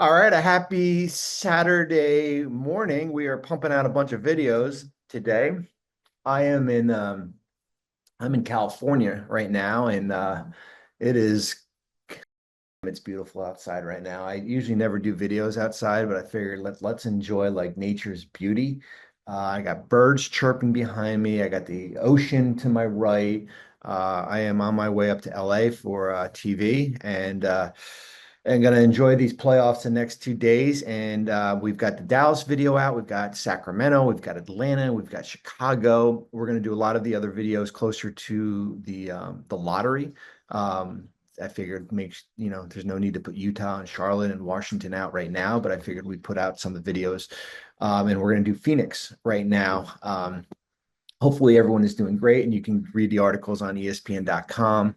All right, a happy Saturday morning. We are pumping out a bunch of videos today. I am in I'm in California right now, and it is it's beautiful outside right now. I usually never do videos outside, but I figured let's enjoy like nature's beauty. I got birds chirping behind me. I got the ocean to my right. I am on my way up to LA for TV, and going to enjoy these playoffs the next 2 days. And we've got the Dallas video out. We've got Sacramento. We've got Atlanta. We've got Chicago. We're going to do a lot of the other videos closer to the lottery. I figured there's no need to put Utah and Charlotte and Washington out right now, but I figured we'd put out some of the videos. And we're going to do Phoenix right now. Hopefully everyone is doing great, and you can read the articles on ESPN.com.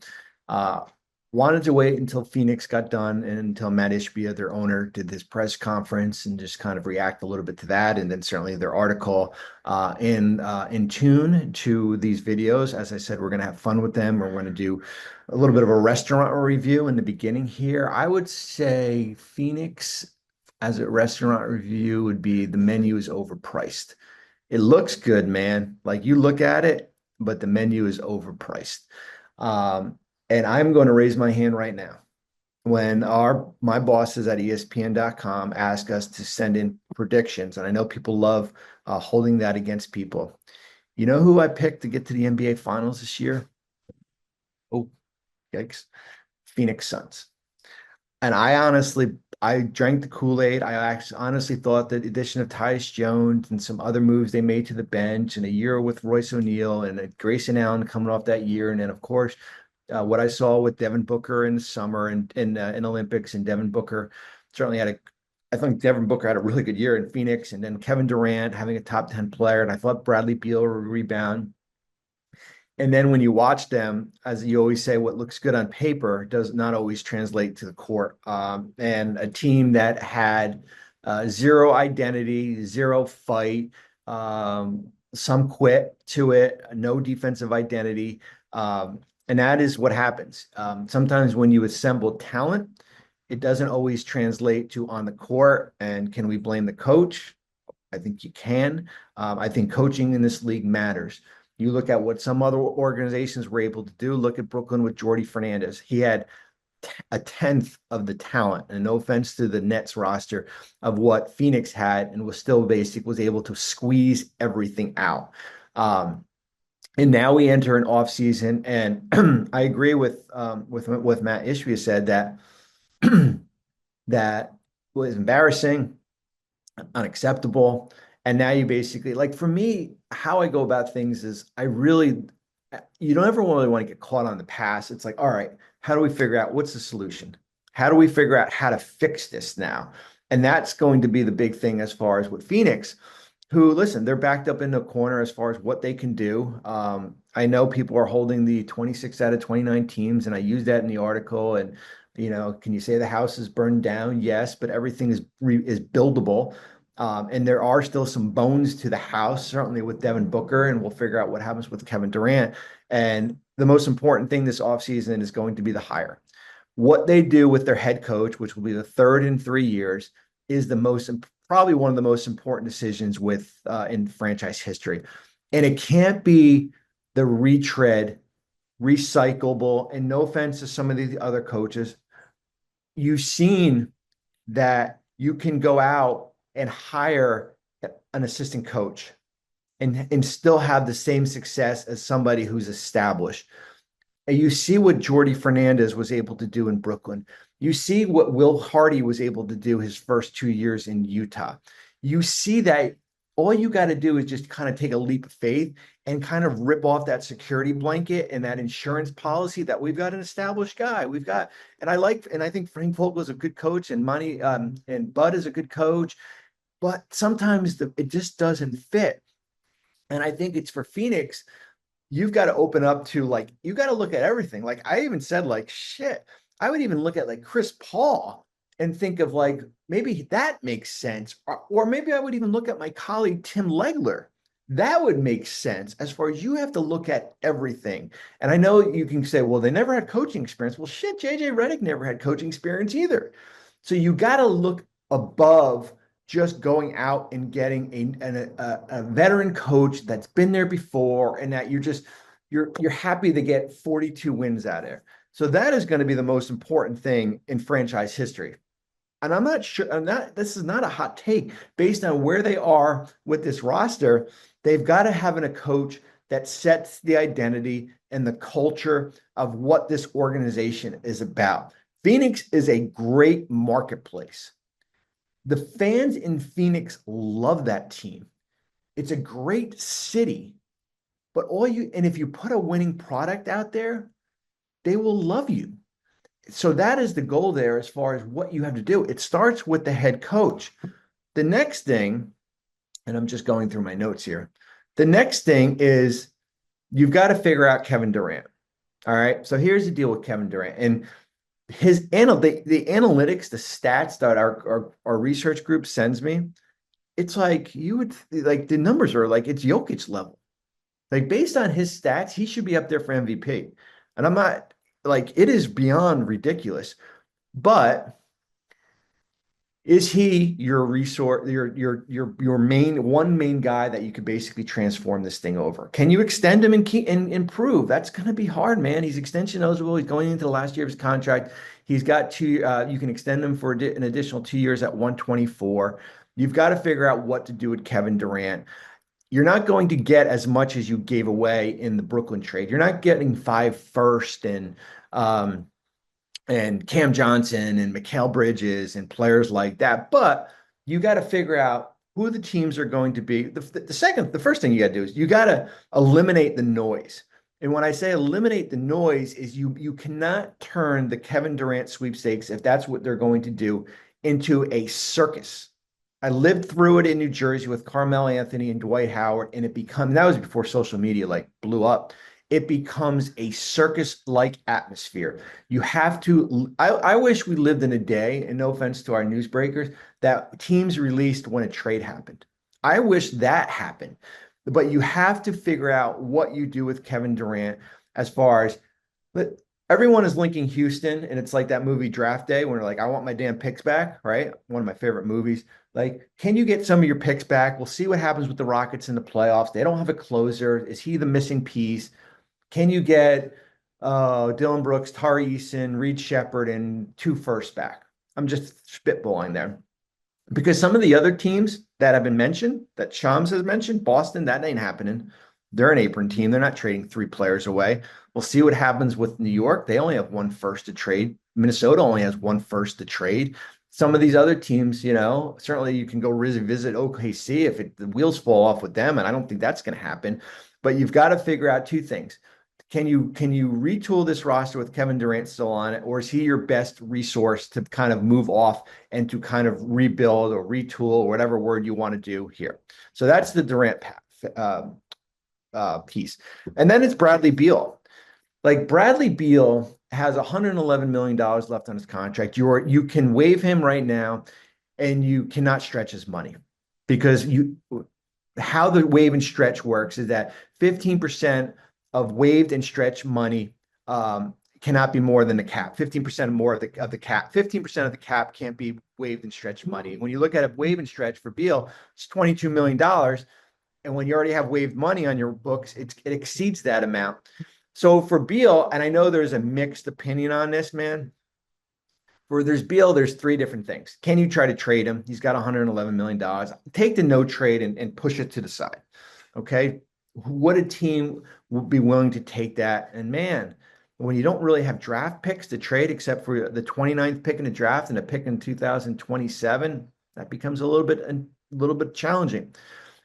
Wanted to wait until Phoenix got done and until Matt Ishbia, their owner, did this press conference and just kind of react a little bit to that. And then certainly their article in tune to these videos. As I said, we're going to have fun with them. We're going to do a little bit of a restaurant review in the beginning here. I would say Phoenix as a restaurant review would be the menu is overpriced. It looks good, man. Like you look at it, but the menu is overpriced. And I'm going to raise my hand right now. When my bosses at ESPN.com ask us to send in predictions, and I know people love holding that against people. You know who I picked to get to the NBA Finals this year? Oh, yikes. Phoenix Suns. And I drank the Kool-Aid. I actually honestly thought that the addition of Tyus Jones and some other moves they made to the bench and a year with Royce O'Neal and Grayson Allen coming off that year. And then, of course, what I saw with Devin Booker in the summer and in Olympics, and Devin Booker certainly I think Devin Booker had a really good year in Phoenix, and then Kevin Durant having a top 10 player. And I thought Bradley Beal would rebound. And then when you watch them, as you always say, what looks good on paper does not always translate to the court. And a team that had zero identity, zero fight, some quit to it, no defensive identity. And that is what happens. Sometimes when you assemble talent, it doesn't always translate to on the court. And can we blame the coach? I think you can. I think coaching in this league matters. You look at what some other organizations were able to do. Look at Brooklyn with Jordy Fernandez. He had a tenth of the talent, and no offense to the Nets roster, of what Phoenix had, and was able to squeeze everything out. And now we enter an off season, and I agree with what Matt Ishbia said that that was embarrassing, unacceptable. And now you basically, like, for me, how I go about things is you don't ever really want to get caught on the past. It's like, all right, how do we figure out what's the solution? How do we figure out how to fix this now? And that's going to be the big thing as far as with Phoenix, who, listen, they're backed up in the corner as far as what they can do. I know people are holding the 26 out of 29 teams, and I use that in the article. And, can you say the house is burned down? Yes, but everything is buildable. And there are still some bones to the house, certainly with Devin Booker, and we'll figure out what happens with Kevin Durant. And the most important thing this offseason is going to be the hire. What they do with their head coach, which will be the third in 3 years, is probably one of the most important decisions in franchise history. And it can't be the retread, recyclable, and no offense to some of the other coaches. You've seen that you can go out and hire an assistant coach and still have the same success as somebody who's established. And you see what Jordy Fernandez was able to do in Brooklyn. You see what Will Hardy was able to do his first 2 years in Utah. You see that all you got to do is just kind of take a leap of faith and kind of rip off that security blanket and that insurance policy that we've got an established guy. And I think Frank Vogel is a good coach, and and Bud is a good coach, but sometimes it just doesn't fit. And I think it's for Phoenix, you've got to open up to, like, you got to look at everything. Like, I even said, like, shit, I would even look at like Chris Paul and think of, like, maybe that makes sense. Or maybe I would even look at my colleague Tim Legler. That would make sense. As far as, you have to look at everything. And I know you can say, well, they never had coaching experience. Well, shit, JJ Redick never had coaching experience either. So you got to look above just going out and getting a veteran coach that's been there before, and that you're happy to get 42 wins out of there. So that is going to be the most important thing in franchise history. And I'm not sure, this is not a hot take based on where they are with this roster. They've got to have a coach that sets the identity and the culture of what this organization is about. Phoenix is a great marketplace. The fans in Phoenix love that team. It's a great city, but and if you put a winning product out there, they will love you. So that is the goal there as far as what you have to do. It starts with the head coach. The next thing, and I'm just going through my notes here. The next thing is you've got to figure out Kevin Durant. All right. So here's the deal with Kevin Durant. And the analytics, the stats that our research group sends me, it's like you would like the numbers are like it's Jokic level. Like based on his stats, he should be up there for MVP. And I'm not like it is beyond ridiculous. But is he your resource, your main guy that you could basically transform this thing over? Can you extend him and improve? That's going to be hard, man. He's extension eligible. He's going into the last year of his contract. He's got two. You can extend him for an additional 2 years at 124. You've got to figure out what to do with Kevin Durant. You're not going to get as much as you gave away in the Brooklyn trade. You're not getting 5 first and Cam Johnson and Mikal Bridges and players like that. But you got to figure out who the teams are going to be. The first thing you got to do is you got to eliminate the noise. And when I say eliminate the noise is you cannot turn the Kevin Durant sweepstakes, if that's what they're going to do, into a circus. I lived through it in New Jersey with Carmelo Anthony and Dwight Howard, and that was before social media like blew up. It becomes a circus-like atmosphere. You have to, I wish we lived in a day, and no offense to our newsbreakers, that teams released when a trade happened. I wish that happened. But you have to figure out what you do with Kevin Durant as far as everyone is linking Houston, and it's like that movie Draft Day when they're like, I want my damn picks back, right? One of my favorite movies. Like, can you get some of your picks back? We'll see what happens with the Rockets in the playoffs. They don't have a closer. Is he the missing piece? Can you get Dylan Brooks, Tari Eason, Reed Shepherd, and 2 firsts back? I'm just spitballing there. Because some of the other teams that have been mentioned, that Shams has mentioned, Boston, that ain't happening. They're an apron team. They're not trading 3 players away. We'll see what happens with New York. They only have 1 first to trade. Minnesota only has 1 first to trade. Some of these other teams, certainly you can go visit OKC if the wheels fall off with them, and I don't think that's going to happen. But you've got to figure out 2 things. Can you retool this roster with Kevin Durant still on it, or is he your best resource to kind of move off and to kind of rebuild or retool or whatever word you want to do here? So that's the Durant piece. And then it's Bradley Beal. Like Bradley Beal has $111 million left on his contract. You can waive him right now, and you cannot stretch his money because how the waive and stretch works is that 15% of waived and stretch money cannot be more than the cap. 15% more of the cap. 15% of the cap can't be waived and stretch money. When you look at a waive and stretch for Beal, it's $22 million. And when you already have waived money on your books, it exceeds that amount. So for Beal, and I know there's a mixed opinion on this, man. There's Beal, there's 3 different things. Can you try to trade him? He's got $111 million. Take the no trade and push it to the side. Okay. What a team would be willing to take that. And man, when you don't really have draft picks to trade except for the 29th pick in the draft and a pick in 2027, that becomes a little bit challenging.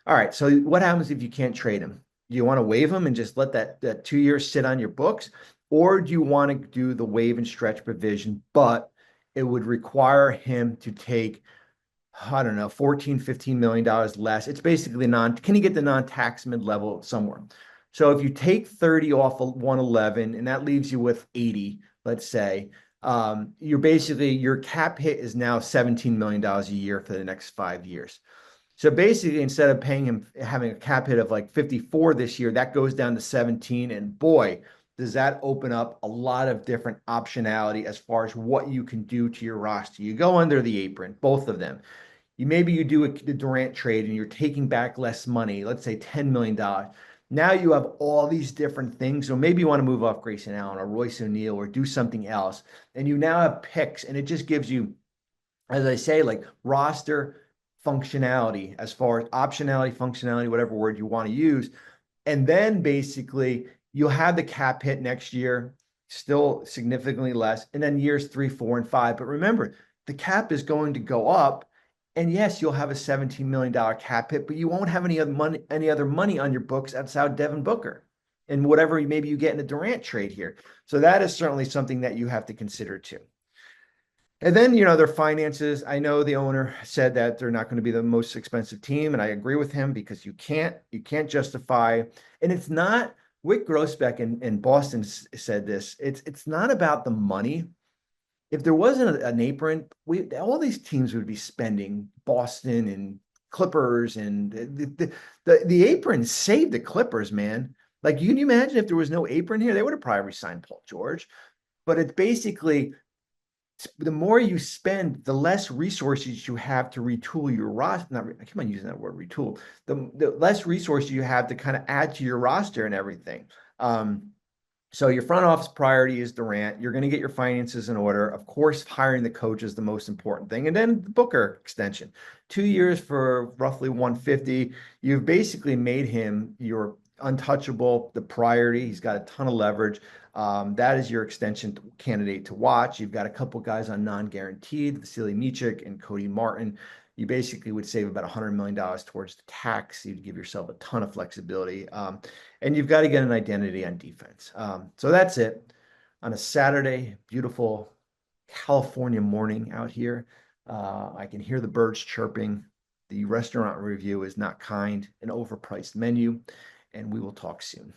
All right. So what happens if you can't trade him? Do you want to waive him and just let that 2 years sit on your books? Or do you want to do the waive and stretch provision, but it would require him to take, I don't know, $14-15 million less. It's basically can you get the non-tax mid-level somewhere? So if you take 30 off of 111 and that leaves you with 80, let's say, your cap hit is now $17 million a year for the next 5 years. So basically, instead of paying him, having a cap hit of like 54 this year, that goes down to 17. And boy, does that open up a lot of different optionality as far as what you can do to your roster. You go under the apron, both of them. Maybe you do the Durant trade and you're taking back less money, let's say $10 million. Now you have all these different things. So maybe you want to move off Grayson Allen or Royce O'Neal or do something else. And you now have picks, and it just gives you, as I say, like roster functionality as far as optionality, functionality, whatever word you want to use. And then basically you'll have the cap hit next year, still significantly less. And then years 3, 4, and 5. But remember, the cap is going to go up. And yes, you'll have a $17 million cap hit, but you won't have any other money on your books outside Devin Booker and whatever maybe you get in a Durant trade here. So that is certainly something that you have to consider too. And then, their finances. I know the owner said that they're not going to be the most expensive team, and I agree with him because you can't justify, and it's not, Wick Grossbeck in Boston said this, it's not about the money. If there wasn't an apron, all these teams would be spending. Boston and Clippers, and the apron saved the Clippers, man. Like, can you imagine if there was no apron here? They would have probably resigned Paul George. But it's basically, the more you spend, the less resources you have to retool your roster. I keep on using that word, retool. The less resources you have to kind of add to your roster and everything. So your front office priority is Durant. You're going to get your finances in order. Of course, hiring the coach is the most important thing. And then the Booker extension. 2 years for roughly 150. You've basically made him your untouchable, the priority. He's got a ton of leverage. That is your extension candidate to watch. You've got a couple guys on non-guaranteed, Vasily Michik and Cody Martin. You basically would save about $100 million towards the tax. You'd give yourself a ton of flexibility. And you've got to get an identity on defense. So that's it. On a Saturday, beautiful California morning out here. I can hear the birds chirping. The restaurant review is not kind, an overpriced menu. And we will talk soon.